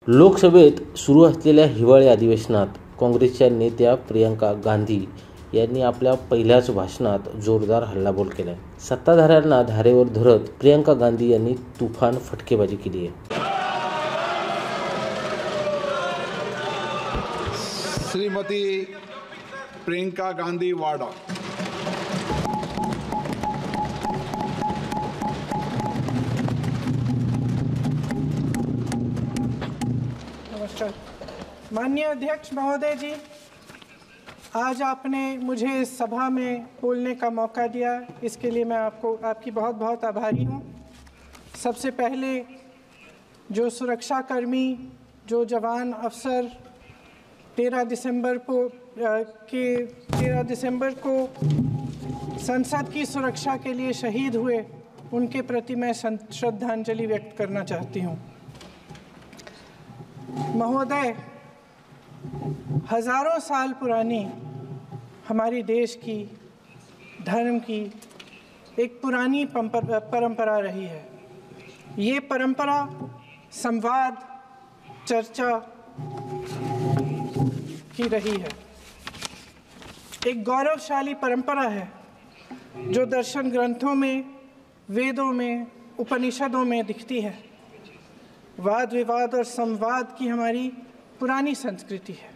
लोकसभेत सुरू असलेल्या हिवाळी अधिवेशनात काँग्रेसच्या नेत्या प्रियंका गांधी यांनी आपल्या पहिल्याच भाषणात जोरदार हल्लाबोल केला. सत्ताधाऱ्यांना धारेवर धरत प्रियंका गांधी यांनी तुफान फटकेबाजी केली आहे. श्रीमती प्रियंका गांधी वाड्रा. नमस्कार. माननीय अध्यक्ष महोदय जी, आज आपने मुझे इस सभा में बोलने का मौका दिया, इसके लिए मैं आपकी बहुत बहुत आभारी हूँ. सबसे पहले जो सुरक्षाकर्मी, जो जवान अफसर 13 दिसंबर को संसद की सुरक्षा के लिए शहीद हुए, उनके प्रति मैं श्रद्धांजलि व्यक्त करना चाहती हूँ. महोदय, हजारों साल पुरानी हमारी देश की धर्म की एक पुरानी परंपरा रही है. ये परंपरा संवाद, चर्चा की रही है. एक गौरवशाली परंपरा है जो दर्शन ग्रंथों में, वेदों में, उपनिषदों में दिखती है. वाद विवाद और संवाद की हमारी पुरानी संस्कृति है.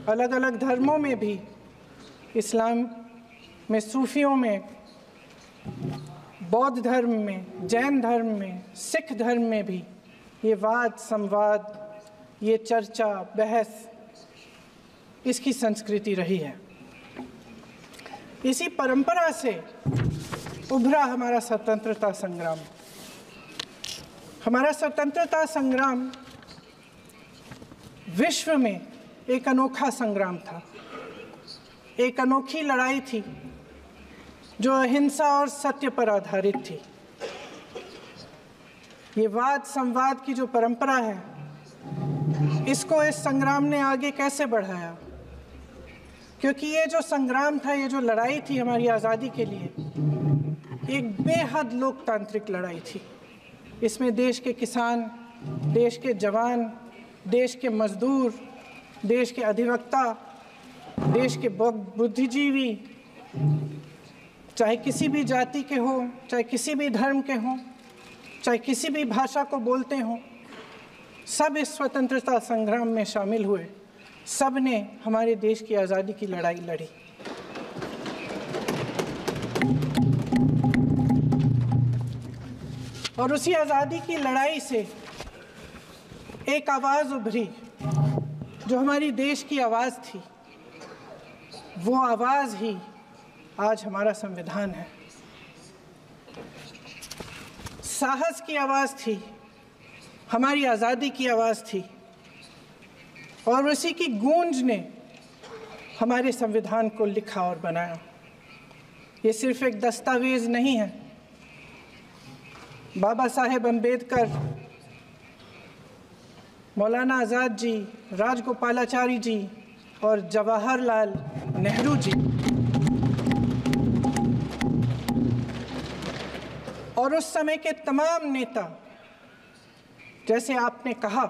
अलग अलग धर्मों में भी, इस्लाम में, सूफियों में, बौद्ध धर्म में, जैन धर्म में, सिख धर्म में भी ये वाद संवाद, ये चर्चा बहस, इसकी संस्कृति रही है. इसी परंपरा से उभरा हमारा स्वतंत्रता संग्राम. हमारा स्वतंत्रता संग्राम विश्व में एक अनोखा संग्राम था. एक अनोखी लड़ाई थी जो अहिंसा और सत्य पर आधारित थी. ये वाद संवाद की जो परंपरा है, इसको इस संग्राम ने आगे कैसे बढ़ाया? क्योंकि ये जो संग्राम था, ये जो लड़ाई थी हमारी आज़ादी के लिए, एक बेहद लोकतांत्रिक लड़ाई थी. इसमें देश के किसान, देश के जवान, देश के मजदूर, देश के अधिवक्ता, देश के बुद्धिजीवी, चाहे किसी भी जाति के हों, चाहे किसी भी धर्म के हों, चाहे किसी भी भाषा को बोलते हों, सब इस स्वतंत्रता संग्राम में शामिल हुए. सब ने हमारे देश की आज़ादी की लड़ाई लड़ी. और उसी आज़ादी की लड़ाई से एक आवाज़ उभरी जो हमारी देश की आवाज़ थी. वो आवाज़ ही आज हमारा संविधान है. साहस की आवाज़ थी, हमारी आज़ादी की आवाज़ थी, और उसी की गूंज ने हमारे संविधान को लिखा और बनाया. ये सिर्फ एक दस्तावेज़ नहीं है. बाबा साहेब अम्बेडकर, मौलाना आज़ाद जी, राजगोपालाचारी जी और जवाहरलाल नेहरू जी और उस समय के तमाम नेता, जैसे आपने कहा,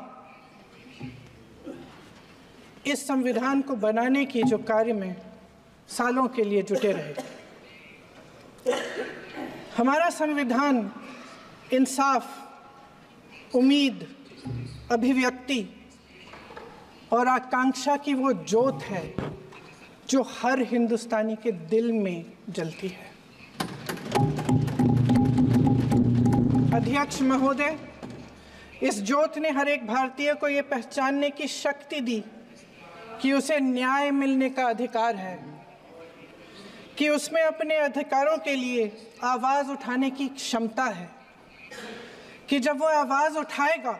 इस संविधान को बनाने की जो कार्य में सालों के लिए जुटे रहे. हमारा संविधान इंसाफ, उम्मीद, अभिव्यक्ति और आकांक्षा की वो ज्योत है जो हर हिंदुस्तानी के दिल में जलती है. अध्यक्ष महोदय, इस ज्योत ने हर एक भारतीय को ये पहचानने की शक्ति दी कि उसे न्याय मिलने का अधिकार है, कि उसमें अपने अधिकारों के लिए आवाज़ उठाने की क्षमता है, कि जब वो आवाज़ उठाएगा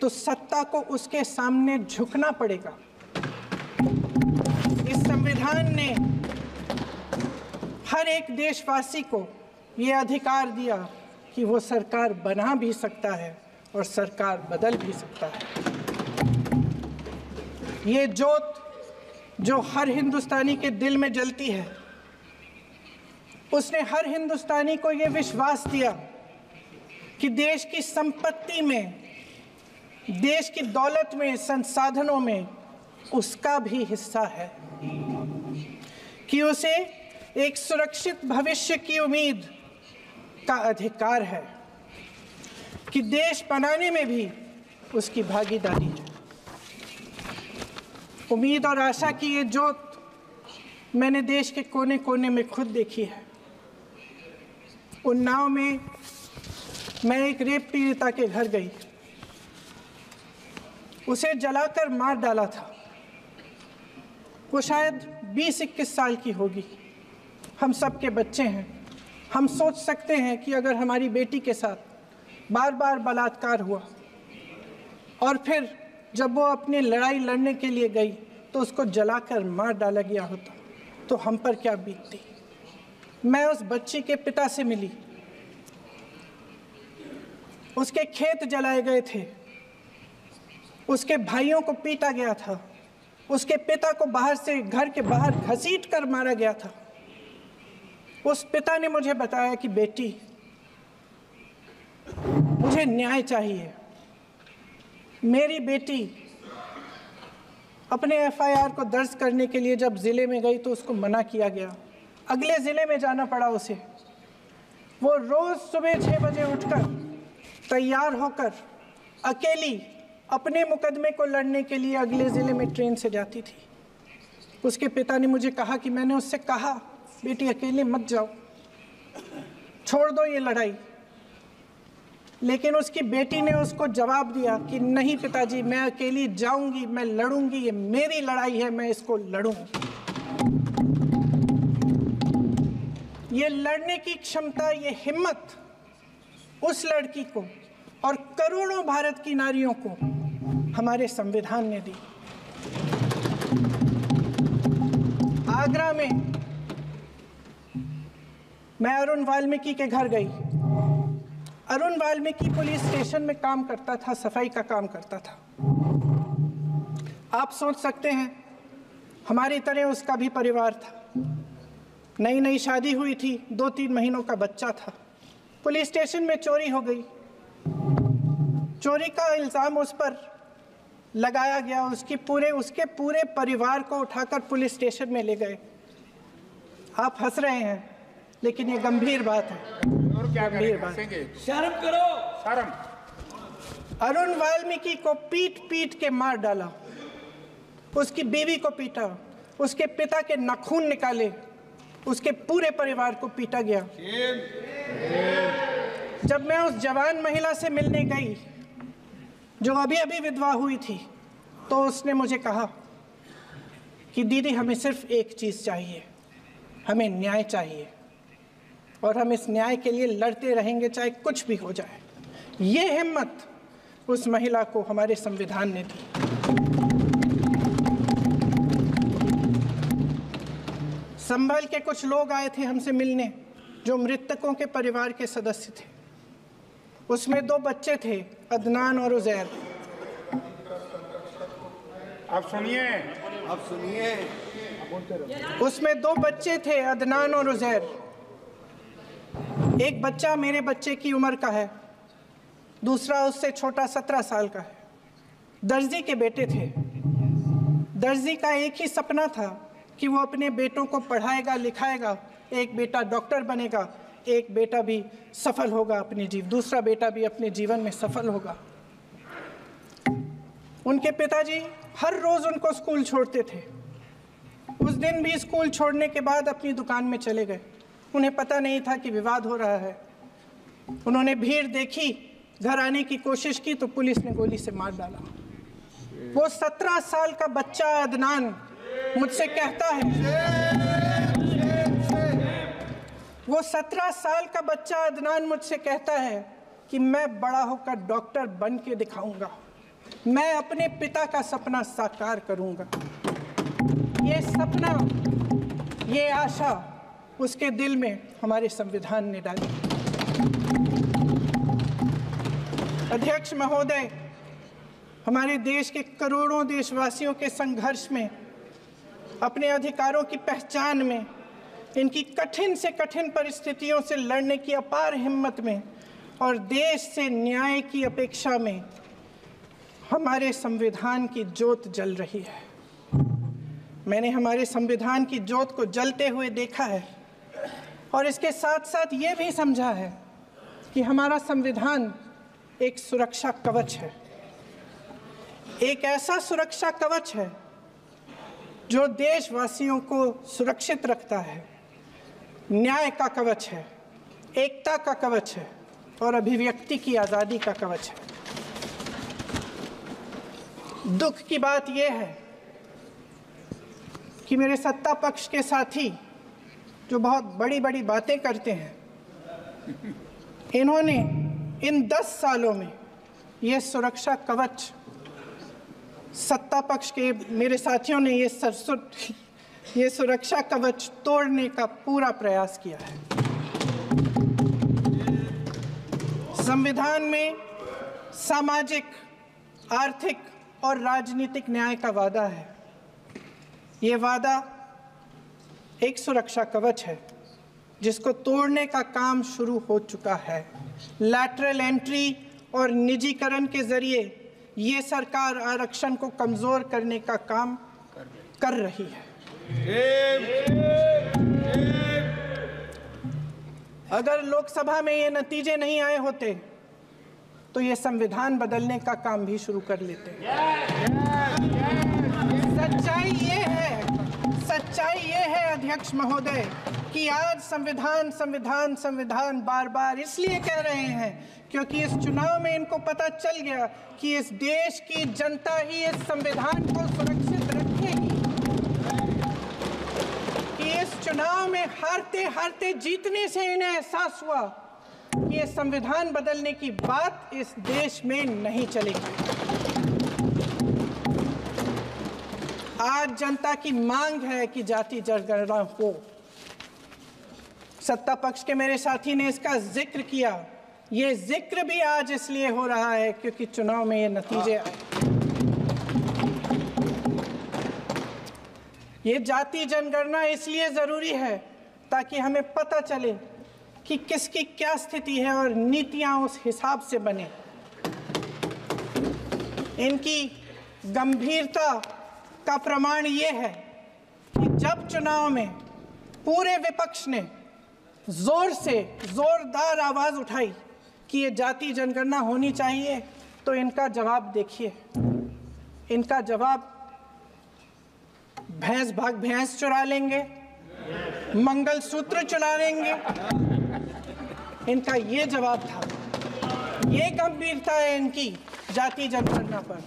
तो सत्ता को उसके सामने झुकना पड़ेगा. इस संविधान ने हर एक देशवासी को ये अधिकार दिया कि वो सरकार बना भी सकता है और सरकार बदल भी सकता है. ये ज्योत जो हर हिंदुस्तानी के दिल में जलती है, उसने हर हिंदुस्तानी को ये विश्वास दिया कि देश की संपत्ति में देश की दौलत में, संसाधनों में उसका भी हिस्सा है, कि उसे एक सुरक्षित भविष्य की उम्मीद का अधिकार है, कि देश बनाने में भी उसकी भागीदारी है। उम्मीद और आशा की ये ज्योत मैंने देश के कोने कोने में खुद देखी है। उन्नाव में मैं एक रेप पीड़िता के घर गई, उसे जलाकर मार डाला था। वो शायद 20-21 साल की होगी। हम सब के बच्चे हैं। हम सोच सकते हैं कि अगर हमारी बेटी के साथ बार बार बलात्कार हुआ और फिर जब वो अपनी लड़ाई लड़ने के लिए गई तो उसको जलाकर मार डाला गया होता तो हम पर क्या बीतती। मैं उस बच्ची के पिता से मिली। उसके खेत जलाए गए थे, उसके भाइयों को पीटा गया था, उसके पिता को बाहर से घर के बाहर घसीट कर मारा गया था। उस पिता ने मुझे बताया कि बेटी, मुझे न्याय चाहिए। मेरी बेटी अपने एफआईआर को दर्ज करने के लिए जब ज़िले में गई तो उसको मना किया गया। अगले ज़िले में जाना पड़ा उसे। वो रोज़ सुबह 6 बजे उठकर तैयार होकर अकेली अपने मुकदमे को लड़ने के लिए अगले ज़िले में ट्रेन से जाती थी। उसके पिता ने मुझे कहा कि मैंने उससे कहा, बेटी अकेले मत जाओ, छोड़ दो ये लड़ाई। लेकिन उसकी बेटी ने उसको जवाब दिया कि नहीं पिताजी, मैं अकेली जाऊंगी, मैं लड़ूंगी, ये मेरी लड़ाई है, मैं इसको लड़ूंगी। ये लड़ने की क्षमता, ये हिम्मत उस लड़की को और करोड़ों भारत की नारियों को हमारे संविधान ने दी। आगरा में मैं अरुण वाल्मीकि के घर गई। अरुण वाल्मीकि पुलिस स्टेशन में काम करता था, सफाई का काम करता था। आप सोच सकते हैं हमारी तरह उसका भी परिवार था। नई नई शादी हुई थी, 2-3 महीनों का बच्चा था। पुलिस स्टेशन में चोरी हो गई। चोरी का इल्ज़ाम उस पर लगाया गया। उसके पूरे परिवार को उठाकर पुलिस स्टेशन में ले गए। आप हंस रहे हैं, लेकिन ये गंभीर बात है। गंभीर बात। शर्म करो, शर्म। अरुण वाल्मीकि को पीट पीट के मार डाला, उसकी बीवी को पीटा, उसके पिता के नाखून निकाले, उसके पूरे परिवार को पीटा गया। जब मैं उस जवान महिला से मिलने गई जो अभी अभी विधवा हुई थी, तो उसने मुझे कहा कि दीदी, हमें सिर्फ एक चीज़ चाहिए, हमें न्याय चाहिए और हम इस न्याय के लिए लड़ते रहेंगे, चाहे कुछ भी हो जाए। ये हिम्मत उस महिला को हमारे संविधान ने दी। संभल के कुछ लोग आए थे हमसे मिलने जो मृतकों के परिवार के सदस्य थे। उसमें 2 बच्चे थे, अदनान और उजैर। आप सुनिए। उसमें 2 बच्चे थे, अदनान और उजैर। एक बच्चा मेरे बच्चे की उम्र का है, दूसरा उससे छोटा 17 साल का है। दर्जी के बेटे थे। दर्जी का एक ही सपना था कि वो अपने बेटों को पढ़ाएगा, लिखाएगा। एक बेटा डॉक्टर बनेगा, एक बेटा भी सफल होगा दूसरा बेटा भी अपने जीवन में सफल होगा। उनके पिताजी हर रोज उनको स्कूल छोड़ते थे। उस दिन भी स्कूल छोड़ने के बाद अपनी दुकान में चले गए। उन्हें पता नहीं था कि विवाद हो रहा है। उन्होंने भीड़ देखी, घर आने की कोशिश की तो पुलिस ने गोली से मार डाला। वो 17 साल का बच्चा अदनान मुझसे कहता है, वो 17 साल का बच्चा अदनान मुझसे कहता है कि मैं बड़ा होकर डॉक्टर बन के दिखाऊंगा, मैं अपने पिता का सपना साकार करूंगा। ये सपना, ये आशा उसके दिल में हमारे संविधान ने डाली। अध्यक्ष महोदय, हमारे देश के करोड़ों देशवासियों के संघर्ष में, अपने अधिकारों की पहचान में, इनकी कठिन से कठिन परिस्थितियों से लड़ने की अपार हिम्मत में और देश से न्याय की अपेक्षा में हमारे संविधान की ज्योत जल रही है। मैंने हमारे संविधान की ज्योत को जलते हुए देखा है और इसके साथ साथ ये भी समझा है कि हमारा संविधान एक सुरक्षा कवच है, एक ऐसा सुरक्षा कवच है जो देशवासियों को सुरक्षित रखता है, न्याय का कवच है, एकता का कवच है और अभिव्यक्ति की आज़ादी का कवच है। दुख की बात यह है कि मेरे सत्ता पक्ष के साथी जो बहुत बड़ी बड़ी बातें करते हैं, इन्होंने इन 10 सालों में ये सुरक्षा कवच, सत्ता पक्ष के मेरे साथियों ने ये सुरक्षा कवच तोड़ने का पूरा प्रयास किया है। संविधान में सामाजिक, आर्थिक और राजनीतिक न्याय का वादा है। ये वादा एक सुरक्षा कवच है जिसको तोड़ने का काम शुरू हो चुका है। लैटरल एंट्री और निजीकरण के जरिए ये सरकार आरक्षण को कमजोर करने का काम कर रही है। अगर लोकसभा में ये नतीजे नहीं आए होते तो ये संविधान बदलने का काम भी शुरू कर लेते। सच्चाई ये है अध्यक्ष महोदय कि आज संविधान बार बार इसलिए कह रहे हैं क्योंकि इस चुनाव में इनको पता चल गया कि इस देश की जनता ही इस संविधान को सुरक्षित रखेगी, कि इस चुनाव में हारते हारते जीतने से इन्हें एहसास हुआ कि ये संविधान बदलने की बात इस देश में नहीं चलेगी। आज जनता की मांग है कि जाति जनगणना हो। सत्ता पक्ष के मेरे साथी ने इसका जिक्र किया। ये जिक्र भी आज इसलिए हो रहा है क्योंकि चुनाव में ये नतीजे आए। ये जाति जनगणना इसलिए जरूरी है ताकि हमें पता चले कि किसकी क्या स्थिति है और नीतियां उस हिसाब से बने। इनकी गंभीरता का प्रमाण ये है कि जब चुनाव में पूरे विपक्ष ने जोरदार आवाज उठाई कि ये जाति जनगणना होनी चाहिए, तो इनका जवाब देखिए। इनका जवाब भैंस भाग भैंस चुरा लेंगे, मंगलसूत्र चुरा लेंगे, इनका ये जवाब था। ये गंभीरता है इनकी जाति जनगणना पर।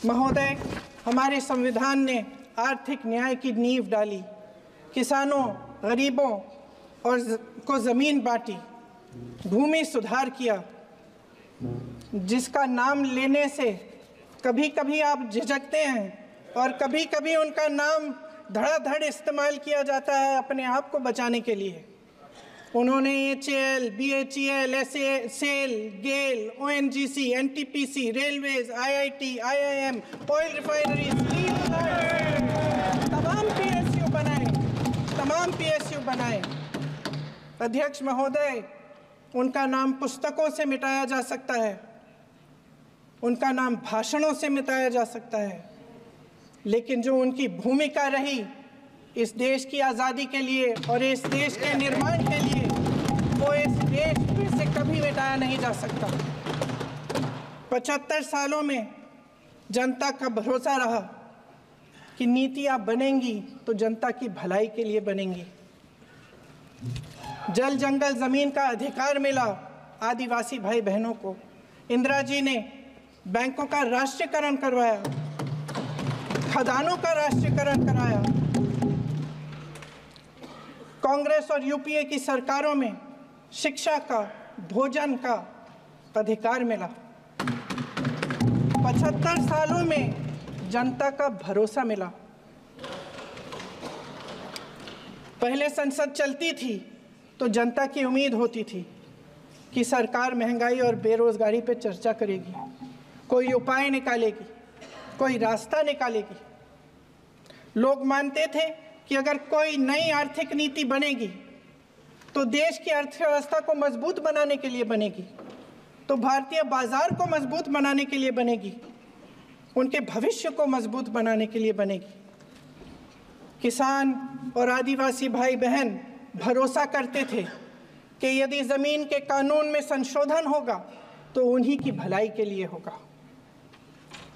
महोदय, हमारे संविधान ने आर्थिक न्याय की नींव डाली, किसानों, गरीबों और को ज़मीन बांटी, भूमि सुधार किया, जिसका नाम लेने से कभी कभी आप झिझकते हैं और कभी कभी उनका नाम धड़ाधड़ इस्तेमाल किया जाता है अपने आप को बचाने के लिए। उन्होंने HAL, BHEL, SAIL, GAIL, ONGC, NTPC, railways, IIT, IIM, oil refineries, तमाम PSU बनाए। अध्यक्ष महोदय, उनका नाम पुस्तकों से मिटाया जा सकता है, उनका नाम भाषणों से मिटाया जा सकता है, लेकिन जो उनकी भूमिका रही इस देश की आज़ादी के लिए और इस देश के निर्माण के लिए, वो इस देश से कभी मिटाया नहीं जा सकता। 75 सालों में जनता का भरोसा रहा कि नीतियाँ बनेंगी तो जनता की भलाई के लिए बनेंगी। जल जंगल ज़मीन का अधिकार मिला आदिवासी भाई बहनों को। इंदिरा जी ने बैंकों का राष्ट्रीयकरण करवाया, खदानों का राष्ट्रीयकरण कराया। कांग्रेस और यूपीए की सरकारों में शिक्षा का, भोजन का अधिकार मिला। 75 सालों में जनता का भरोसा मिला। पहले संसद चलती थी तो जनता की उम्मीद होती थी कि सरकार महंगाई और बेरोजगारी पर चर्चा करेगी, कोई उपाय निकालेगी, कोई रास्ता निकालेगी। लोग मानते थे कि अगर कोई नई आर्थिक नीति बनेगी तो देश की अर्थव्यवस्था को मजबूत बनाने के लिए बनेगी, तो भारतीय बाजार को मजबूत बनाने के लिए बनेगी, उनके भविष्य को मजबूत बनाने के लिए बनेगी। किसान और आदिवासी भाई बहन भरोसा करते थे कि यदि ज़मीन के कानून में संशोधन होगा तो उन्हीं की भलाई के लिए होगा।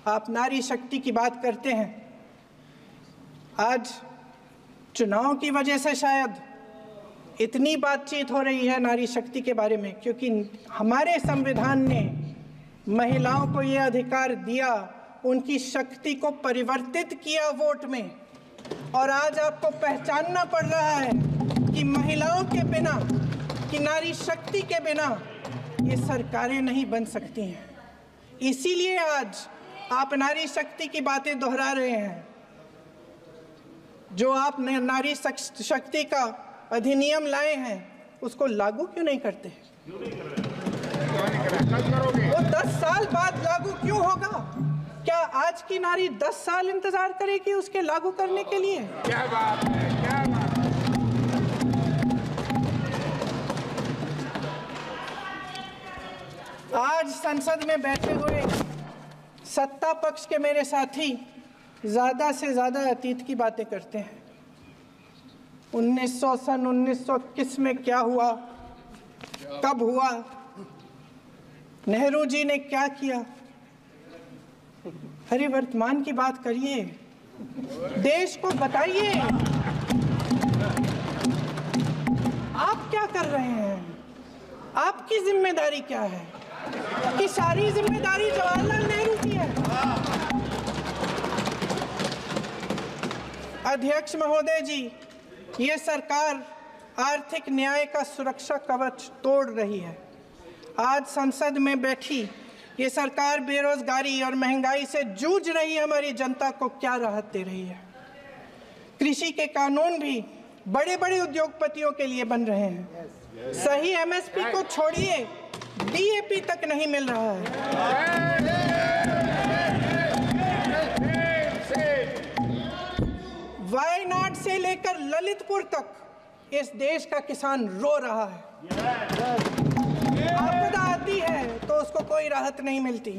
आप नारी शक्ति की बात करते हैं। आज चुनाव की वजह से शायद इतनी बातचीत हो रही है नारी शक्ति के बारे में, क्योंकि हमारे संविधान ने महिलाओं को ये अधिकार दिया, उनकी शक्ति को परिवर्तित किया वोट में। और आज आपको पहचानना पड़ रहा है कि महिलाओं के बिना, कि नारी शक्ति के बिना ये सरकारें नहीं बन सकती हैं। इसीलिए आज आप नारी शक्ति की बातें दोहरा रहे हैं। जो आप नारी शक्ति का अधिनियम लाए हैं उसको लागू क्यों नहीं करते? वो 10 साल बाद लागू क्यों होगा? क्या आज की नारी 10 साल इंतजार करेगी उसके लागू करने के लिए? क्या बात है, क्या बात है। आज संसद में बैठे हुए सत्ता पक्ष के मेरे साथी ज़्यादा से ज़्यादा अतीत की बातें करते हैं। 1921 में क्या हुआ, कब हुआ, नेहरू जी ने क्या किया। अरे वर्तमान की बात करिए, देश को बताइए आप क्या कर रहे हैं, आपकी जिम्मेदारी क्या है? कि सारी जिम्मेदारी जवाहरलाल नेहरू की है। अध्यक्ष महोदय जी, ये सरकार आर्थिक न्याय का सुरक्षा कवच तोड़ रही है। आज संसद में बैठी ये सरकार बेरोजगारी और महंगाई से जूझ रही हमारी जनता को क्या राहत दे रही है? कृषि के कानून भी बड़े बड़े उद्योगपतियों के लिए बन रहे हैं। सही एमएसपी को छोड़िए, डीएपी तक नहीं मिल रहा है। वायनाड से लेकर ललितपुर तक इस देश का किसान रो रहा है। आपदा आती है तो उसको कोई राहत नहीं मिलती।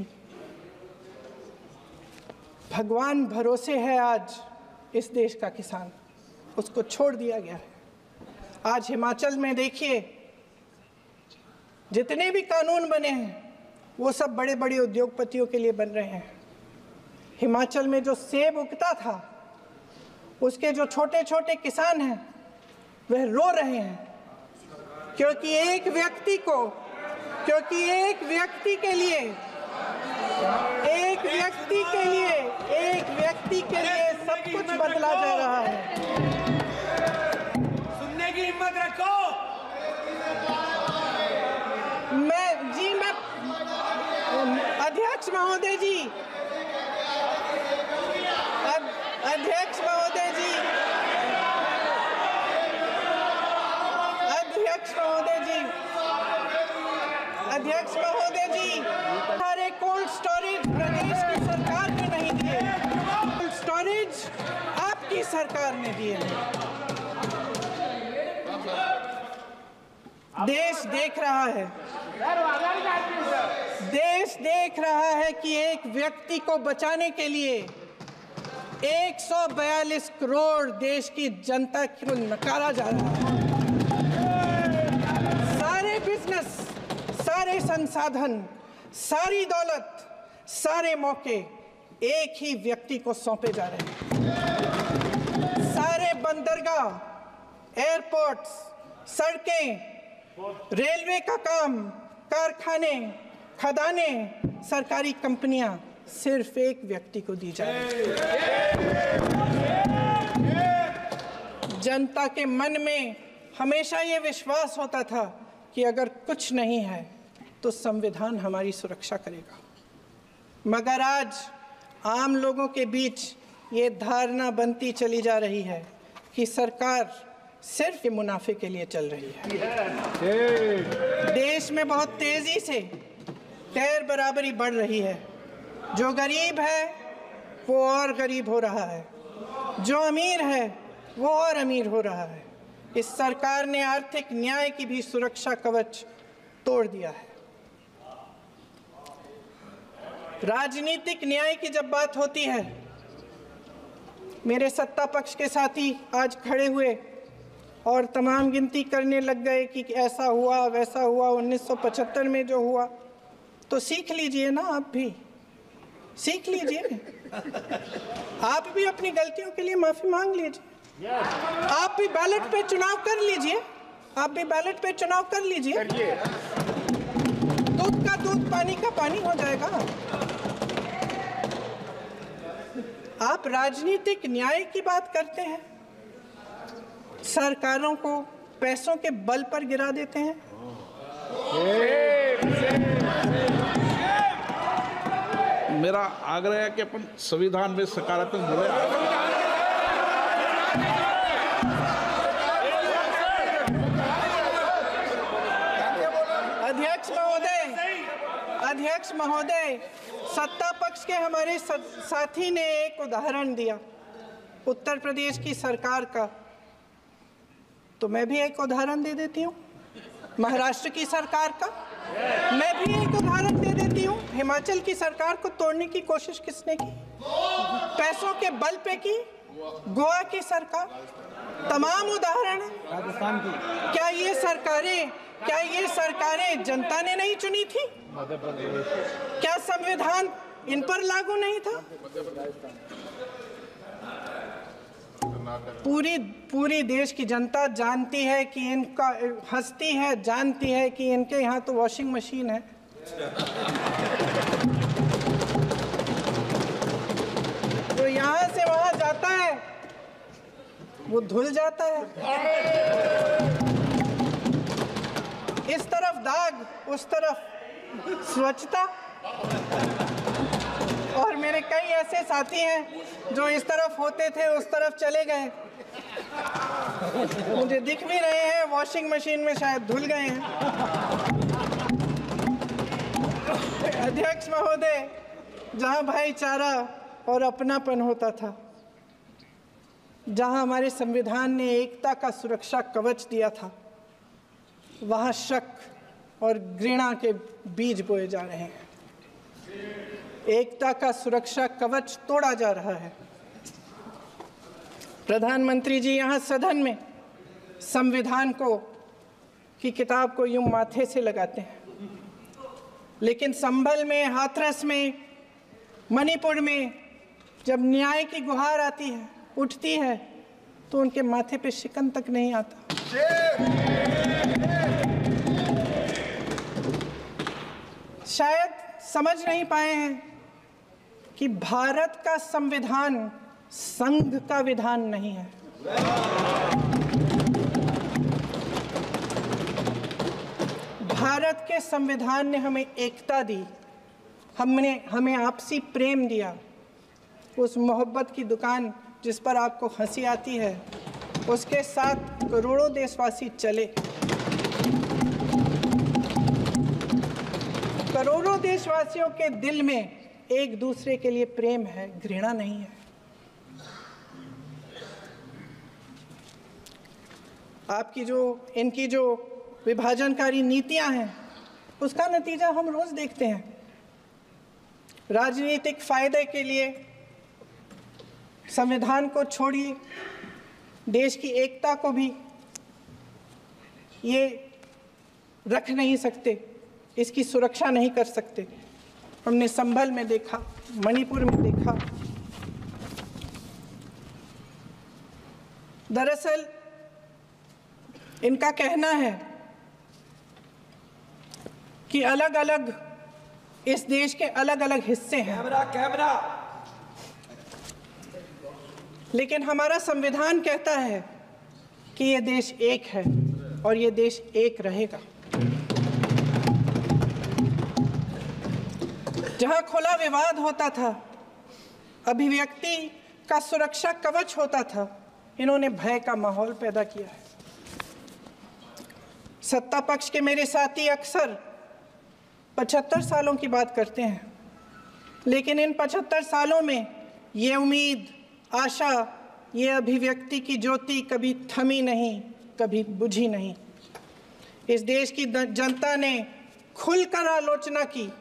भगवान भरोसे है आज इस देश का किसान, उसको छोड़ दिया गया है। आज हिमाचल में देखिए, जितने भी कानून बने हैं वो सब बड़े बड़े उद्योगपतियों के लिए बन रहे हैं। हिमाचल में जो सेब उगता था उसके जो छोटे छोटे किसान हैं वह रो रहे हैं, क्योंकि एक व्यक्ति के लिए सब कुछ बदला जा रहा है। सुनने की हिम्मत रखो। अध्यक्ष महोदय जी, अध्यक्ष महोदय जी, सारे कोल्ड स्टोरेज प्रदेश की सरकार ने नहीं दिए, कोल्ड स्टोरेज आपकी सरकार ने दिए। देश देख रहा है कि एक व्यक्ति को बचाने के लिए 142 करोड़ देश की जनता को नकारा जा रहा है। सारे बिजनेस, सारे संसाधन, सारी दौलत, सारे मौके एक ही व्यक्ति को सौंपे जा रहे हैं। सारे बंदरगाह, एयरपोर्ट्स, सड़कें, रेलवे का काम, कारखाने, खदानें, सरकारी कंपनियां सिर्फ एक व्यक्ति को दी जा रही है। जनता के मन में हमेशा ये विश्वास होता था कि अगर कुछ नहीं है तो संविधान हमारी सुरक्षा करेगा, मगर आज आम लोगों के बीच ये धारणा बनती चली जा रही है कि सरकार सिर्फ मुनाफे के लिए चल रही है। देश में बहुत तेजी से गैर बराबरी बढ़ रही है। जो गरीब है वो और गरीब हो रहा है, जो अमीर है वो और अमीर हो रहा है। इस सरकार ने आर्थिक न्याय की भी सुरक्षा कवच तोड़ दिया है। राजनीतिक न्याय की जब बात होती है, मेरे सत्ता पक्ष के साथी आज खड़े हुए और तमाम गिनती करने लग गए कि ऐसा हुआ वैसा हुआ 1975 में जो हुआ, तो सीख लीजिए ना, आप भी सीख लीजिए, आप भी अपनी गलतियों के लिए माफी मांग लीजिए, आप भी बैलेट पे चुनाव कर लीजिए, आप भी बैलेट पे चुनाव कर लीजिए, दूध का दूध पानी का पानी हो जाएगा। आप राजनीतिक न्याय की बात करते हैं, सरकारों को पैसों के बल पर गिरा देते हैं। मेरा आग्रह है कि अपन संविधान में सकारात्मक बोले। अध्यक्ष महोदय, सत्ता पक्ष के हमारे साथी ने एक उदाहरण दिया उत्तर प्रदेश की सरकार का, तो मैं भी एक उदाहरण दे देती हूँ महाराष्ट्र की सरकार का, मैं भी एक उदाहरण दे देती हूँ हिमाचल की सरकार को तोड़ने की कोशिश किसने की, पैसों के बल पे की, गोवा की सरकार, तमाम उदाहरण है। राजस्थान की क्या ये सरकारें जनता ने नहीं चुनी थी? क्या संविधान इन पर लागू नहीं था? पूरी देश की जनता जानती है कि इनका हंसती है, जानती है कि इनके यहाँ तो वॉशिंग मशीन है। तो यहाँ से वहाँ जाता है, वो धुल जाता है। इस तरफ दाग, उस तरफ स्वच्छता। और मेरे कई ऐसे साथी हैं जो इस तरफ होते थे उस तरफ चले गए, मुझे दिख भी रहे हैं, वॉशिंग मशीन में शायद धुल गए हैं। अध्यक्ष महोदय, जहां भाईचारा और अपनापन होता था, जहां हमारे संविधान ने एकता का सुरक्षा कवच दिया था, वहां शक और घृणा के बीज बोए जा रहे हैं। एकता का सुरक्षा कवच तोड़ा जा रहा है। प्रधानमंत्री जी यहाँ सदन में संविधान की किताब को यूं माथे से लगाते हैं, लेकिन संभल में, हाथरस में, मणिपुर में जब न्याय की गुहार आती है, उठती है, तो उनके माथे पे शिकन तक नहीं आता। शायद समझ नहीं पाए हैं कि भारत का संविधान संघ का विधान नहीं है। भारत के संविधान ने हमें एकता दी, हमें आपसी प्रेम दिया। उस मोहब्बत की दुकान जिस पर आपको हंसी आती है, उसके साथ करोड़ों देशवासी चले। करोड़ों देशवासियों के दिल में एक दूसरे के लिए प्रेम है, घृणा नहीं है। इनकी जो विभाजनकारी नीतियां हैं, उसका नतीजा हम रोज देखते हैं। राजनीतिक फायदे के लिए संविधान को छोड़िए, देश की एकता को भी ये रख नहीं सकते, इसकी सुरक्षा नहीं कर सकते। हमने संभल में देखा, मणिपुर में देखा। दरअसल इनका कहना है कि अलग अलग इस देश के अलग अलग हिस्से हैं, कैमरा लेकिन हमारा संविधान कहता है कि ये देश एक है और ये देश एक रहेगा। जहां खुला विवाद होता था, अभिव्यक्ति का सुरक्षा कवच होता था, इन्होंने भय का माहौल पैदा किया है। सत्ता पक्ष के मेरे साथी अक्सर 75 सालों की बात करते हैं, लेकिन इन 75 सालों में ये उम्मीद, आशा, ये अभिव्यक्ति की ज्योति कभी थमी नहीं, कभी बुझी नहीं। इस देश की जनता ने खुलकर आलोचना की,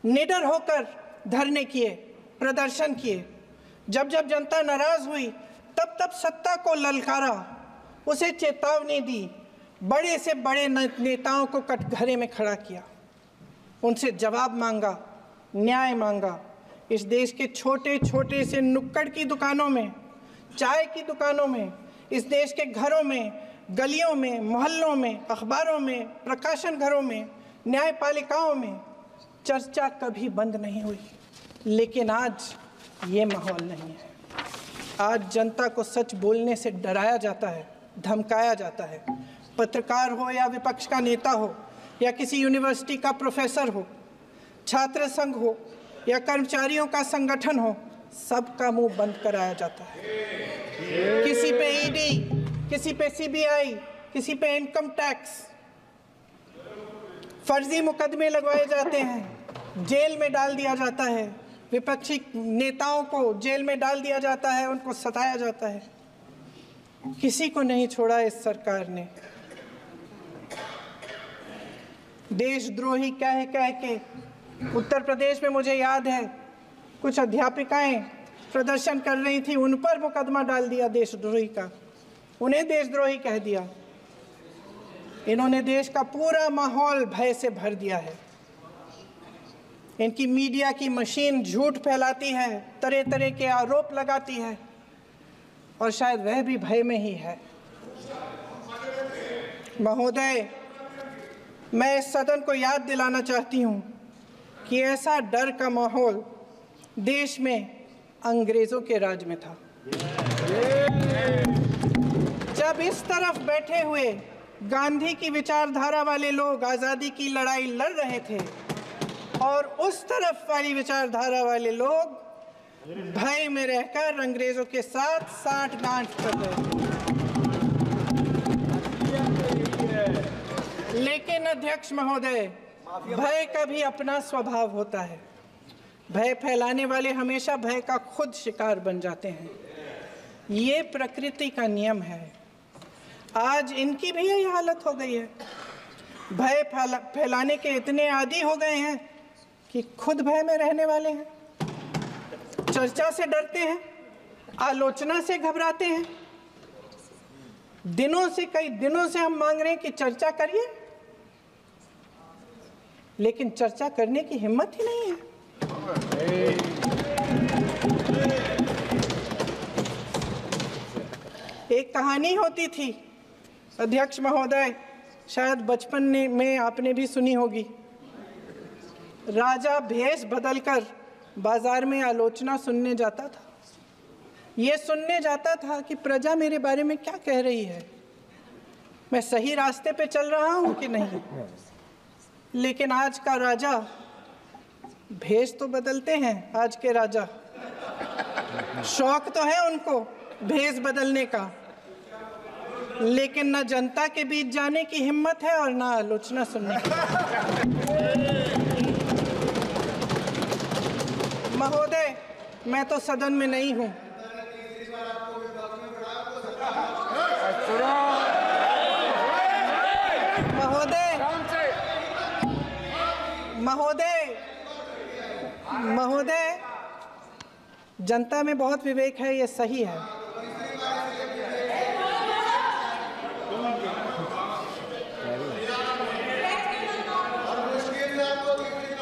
निडर होकर धरने किए, प्रदर्शन किए। जब जब जनता नाराज हुई तब तब सत्ता को ललकारा, उसे चेतावनी दी, बड़े से बड़े नेताओं को कटघरे में खड़ा किया, उनसे जवाब मांगा, न्याय मांगा। इस देश के छोटे छोटे से नुक्कड़ की दुकानों में, चाय की दुकानों में, इस देश के घरों में, गलियों में, मोहल्लों में, अखबारों में, प्रकाशन घरों में, न्यायपालिकाओं में चर्चा कभी बंद नहीं हुई। लेकिन आज ये माहौल नहीं है। आज जनता को सच बोलने से डराया जाता है, धमकाया जाता है। पत्रकार हो या विपक्ष का नेता हो या किसी यूनिवर्सिटी का प्रोफेसर हो, छात्र संघ हो या कर्मचारियों का संगठन हो, सबका मुंह बंद कराया जाता है। किसी पे ईडी, किसी पे सीबीआई, किसी पे इनकम टैक्स, फर्जी मुकदमे लगवाए जाते हैं, जेल में डाल दिया जाता है, विपक्षी नेताओं को जेल में डाल दिया जाता है, उनको सताया जाता है। किसी को नहीं छोड़ा इस सरकार ने। देशद्रोही कह कह के उत्तर प्रदेश में मुझे याद है कुछ अध्यापिकाएं प्रदर्शन कर रही थी, उन पर मुकदमा डाल दिया देशद्रोही का, उन्हें देशद्रोही कह दिया। इन्होंने देश का पूरा माहौल भय से भर दिया है। इनकी मीडिया की मशीन झूठ फैलाती है, तरह तरह के आरोप लगाती है, और शायद वह भी भय में ही है। महोदय, मैं इस सदन को याद दिलाना चाहती हूँ कि ऐसा डर का माहौल देश में अंग्रेजों के राज में था। जब इस तरफ बैठे हुए गांधी की विचारधारा वाले लोग आज़ादी की लड़ाई लड़ रहे थे और उस तरफ वाली विचारधारा वाले लोग भय में रहकर अंग्रेजों के साथ साठ-गांठ कर रहे थे। लेकिन अध्यक्ष महोदय, भय का भी अपना स्वभाव होता है। भय फैलाने वाले हमेशा भय का खुद शिकार बन जाते हैं। ये प्रकृति का नियम है। आज इनकी भी यही हालत हो गई है। भय फैलाने के इतने आदी हो गए हैं कि खुद भय में रहने वाले हैं, चर्चा से डरते हैं, आलोचना से घबराते हैं। कई दिनों से हम मांग रहे हैं कि चर्चा करिए, लेकिन चर्चा करने की हिम्मत ही नहीं है। एक कहानी होती थी अध्यक्ष महोदय, शायद बचपन में आपने भी सुनी होगी। राजा भेष बदलकर बाजार में आलोचना सुनने जाता था। ये सुनने जाता था कि प्रजा मेरे बारे में क्या कह रही है, मैं सही रास्ते पे चल रहा हूँ कि नहीं। लेकिन आज का राजा, भेष तो बदलते हैं आज के राजा, शौक तो है उनको भेष बदलने का, लेकिन न जनता के बीच जाने की हिम्मत है और न आलोचना सुनने की। महोदय, मैं तो सदन में नहीं हूं। महोदय, जनता में बहुत विवेक है, ये सही है।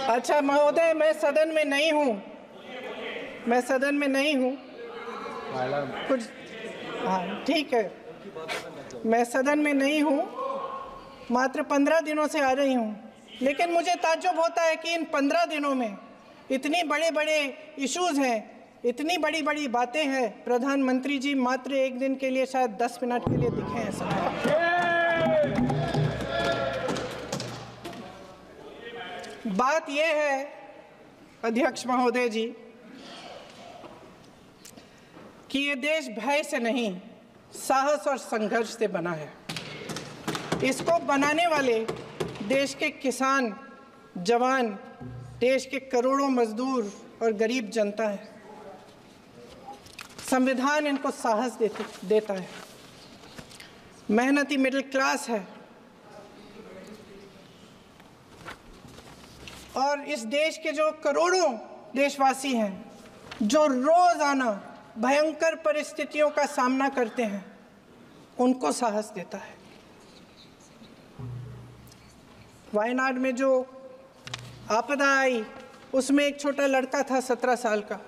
अच्छा महोदय, मैं सदन में नहीं हूँ, कुछ हाँ ठीक है, मैं सदन में नहीं हूँ, मात्र 15 दिनों से आ रही हूँ। लेकिन मुझे ताज्जुब होता है कि इन 15 दिनों में इतनी बड़े इश्यूज़ हैं, इतनी बड़ी बातें हैं, प्रधानमंत्री जी मात्र एक दिन के लिए, शायद 10 मिनट के लिए दिखे हैं सब। बात यह है अध्यक्ष महोदय जी कि ये देश भय से नहीं, साहस और संघर्ष से बना है। इसको बनाने वाले देश के किसान, जवान, देश के करोड़ों मजदूर और गरीब जनता है। संविधान इनको साहस देता है। मेहनती मिडिल क्लास है और इस देश के जो करोड़ों देशवासी हैं जो रोजाना भयंकर परिस्थितियों का सामना करते हैं, उनको साहस देता है। वायनाड में जो आपदा आई, उसमें एक छोटा लड़का था 17 साल का।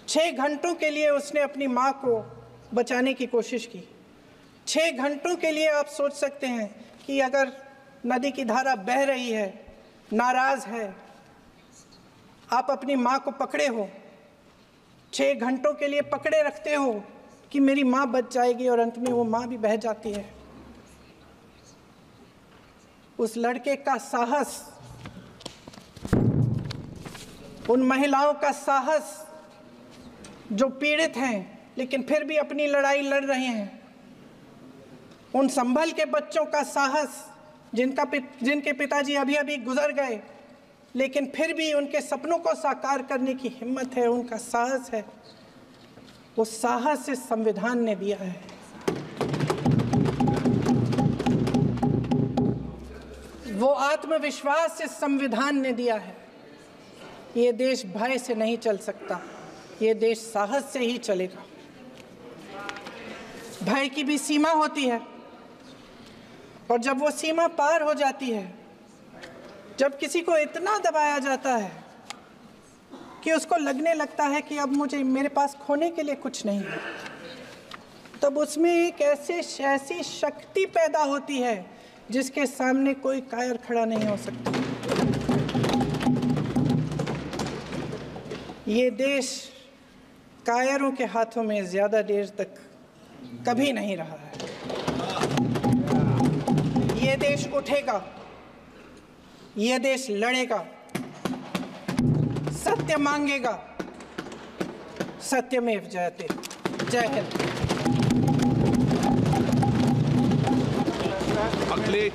6 घंटों के लिए उसने अपनी माँ को बचाने की कोशिश की। 6 घंटों के लिए आप सोच सकते हैं कि अगर नदी की धारा बह रही है, नाराज है, आप अपनी माँ को पकड़े हो, 6 घंटों के लिए पकड़े रखते हो कि मेरी माँ बच जाएगी, और अंत में वो माँ भी बह जाती है। उस लड़के का साहस, उन महिलाओं का साहस जो पीड़ित हैं लेकिन फिर भी अपनी लड़ाई लड़ रहे हैं, उन संभल के बच्चों का साहस जिनके पिताजी अभी अभी गुजर गए लेकिन फिर भी उनके सपनों को साकार करने की हिम्मत है, उनका साहस है, वो साहस इस संविधान ने दिया है। वो आत्मविश्वास इस संविधान ने दिया है। ये देश भय से नहीं चल सकता, ये देश साहस से ही चलेगा। भय की भी सीमा होती है, और जब वो सीमा पार हो जाती है, जब किसी को इतना दबाया जाता है कि उसको लगने लगता है कि अब मेरे पास खोने के लिए कुछ नहीं है, तब उसमें एक ऐसी शक्ति पैदा होती है जिसके सामने कोई कायर खड़ा नहीं हो सकता। ये देश कायरों के हाथों में ज़्यादा देर तक कभी नहीं रहा है। ये देश उठेगा, ये देश लड़ेगा, सत्य मांगेगा, सत्यमेव जयते। जय हिंद। अगले